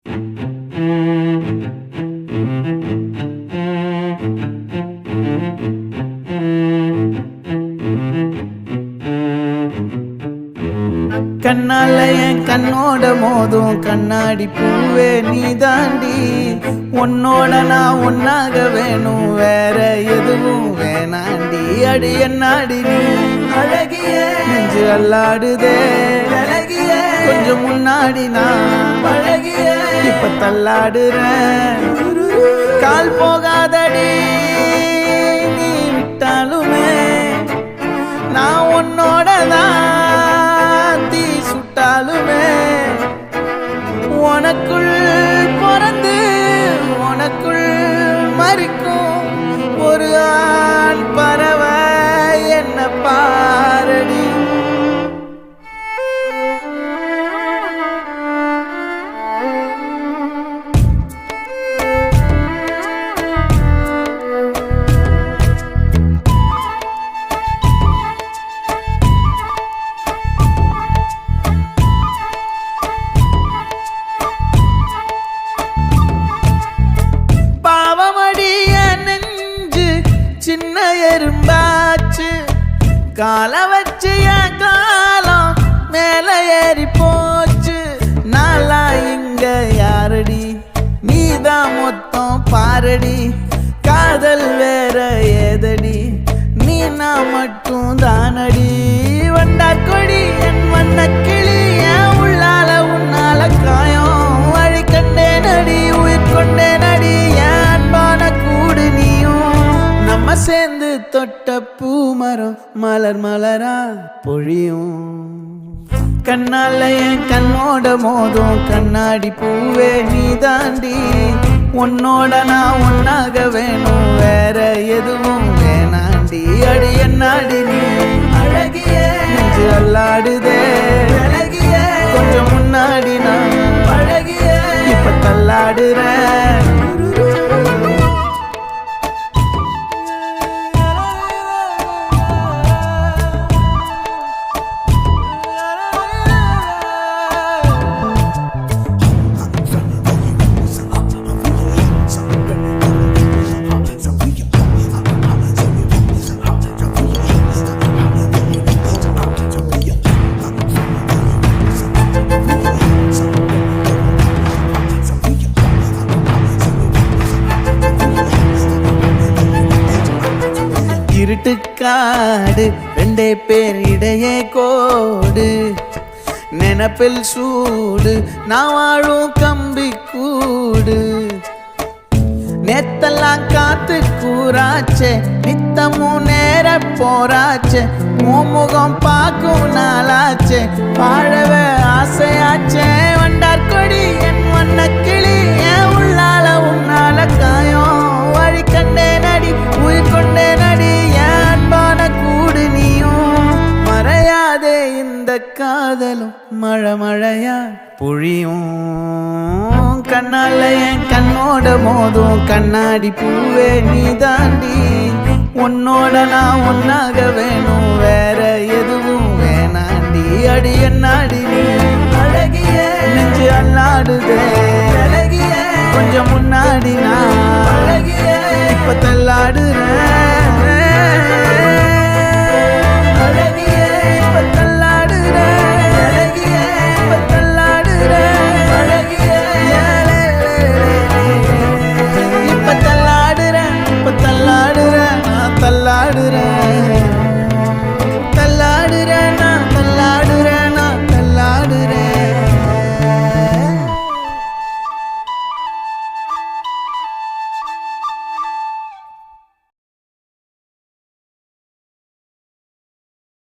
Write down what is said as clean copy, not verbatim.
கண்ணால என் கண்ணோட மோதும் கண்ணாடி பூவே நீ தாண்டி. உன்னோட நான் ஒன்னாக வேணும், வேற எதுவும் வேணாண்டி. அடி என்னாடி நீ அழகிய நெஞ்சு அல்லாடுதே அழகிய. கொஞ்சம் முன்னாடி நான் அழகிய இப்ப தள்ளாடுறேன். கால் போகாதடி நீ விட்டாலுமே நான் உன்னோட தான் தீ சுட்டாலுமே. உனக்குள் பிறந்து உனக்குள் மறிக்கும் ஒரு ஆண் பறவை என்ன பாரடி. சின்ன எறும்பாச்சு கால வச்சு என் காலம் மேல ஏறி போச்சு. நாளா இங்க யாரடி நீதான் மொத்தம் பாரடி. காதல் வேற ஏதடி நீ நான் மட்டும் தானடி. வண்டார் கொடி என் வண்ண கிளி என் உள்ளால உன்னால காயம் வழி கண்டே நடி உயிர் கொண்டே நடி. என் அன்பான கூடு நீயும் நம்ம சேர்ந்து தொட்ட பூமரம் மலர் மலரா பொழியும். கண்ணால என் கண்ணோட மோதும் கண்ணாடி பூவே நீ தாண்டி. உன்னோட நான் ஒன்னாக வேணும், வேற எதுவும் வேணாண்டி. அடி என்னாடி நீ அழகிய நெஞ்சு அல்லாடுதே அழகிய. கொஞ்சம் முன்னாடி நான் அழகிய இப்ப தள்ளாடுறேன். இருட்டுக்காடு ரெண்டே பேர் இடையே கோடு. நினப்பில் சூடு நான் வாழும் கம்பி கூடு. நேத்தெல்லாம் காத்து கூறாச்சே நித்தமும் நேர போராச்சே. முகம் பார்க்கும் நாளாச்சே வாழவே ஆசையாச்சே. வண்டார் கொடி என் வண்ண கிளி என் உள்ளால உன்னால காயம் வழி கண்டே நடி உயிர் கொண்டே நடி. என் அன்பான கூடு நீயும் மறையாதே இந்த காதலும் மழை மழையா பொழியும். கண்ணால என் கண்ணோட மோதும் கண்ணாடி பூவே நீ தாண்டி. உன்னோட நான் ஒன்னாக வேணும், வேற எதுவும் வேணாண்டி. அடி என்னாடி நீ அழகிய நெஞ்சு அல்லாடுதே அழகிய. கொஞ்சம் முன்னாடி நான் அழகிய இப்ப தள்ளாடுறேன். அழகிய இப்ப தள்ளாடுறேன் அழகிய இப்ப தள்ளாடுறேன் அழகிய. இப்ப தள்ளாடுறேன் இப்ப தள்ளாடுறேன் நான் தள்ளாடுறேன்.